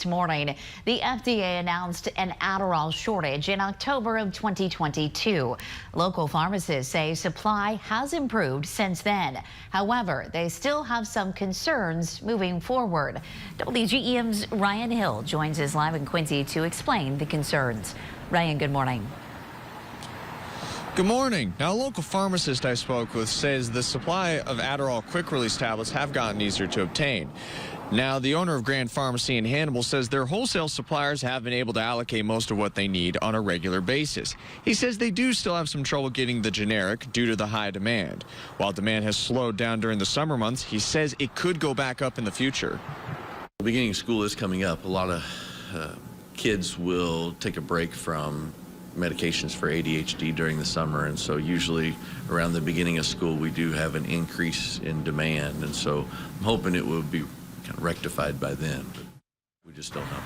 this morning. The FDA announced an Adderall shortage in October of 2022. Local pharmacists say supply has improved since then. However, they still have some concerns moving forward. WGEM's Ryan Hill joins us live in Quincy to explain the concerns. Ryan, good morning. Good morning. Now, a local pharmacist I spoke with says the supply of Adderall quick-release tablets have gotten easier to obtain. Now, the owner of Grand Pharmacy in Hannibal says their wholesale suppliers have been able to allocate most of what they need on a regular basis. He says they do still have some trouble getting the generic due to the high demand. While demand has slowed down during the summer months, he says it could go back up in the future. The beginning of school is coming up. A lot of kids will take a break from medications for ADHD during the summer, and so usually around the beginning of school we do have an increase in demand, and so I'm hoping it will be kind of rectified by then, but we just don't know.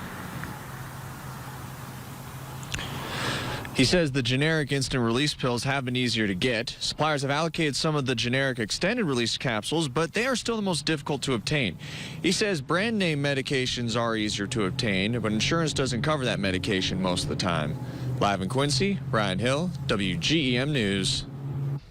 He says the generic instant release pills have been easier to get. Suppliers have allocated some of the generic extended release capsules, but they are still the most difficult to obtain. He says brand name medications are easier to obtain, but insurance doesn't cover that medication most of the time. Live in Quincy, Ryan Hill, WGEM News.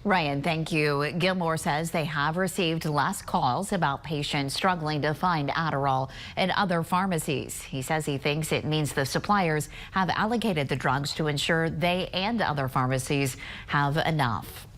Ryan, thank you. Gilmore says they have received less calls about patients struggling to find Adderall in other pharmacies. He says he thinks it means the suppliers have allocated the drugs to ensure they and other pharmacies have enough.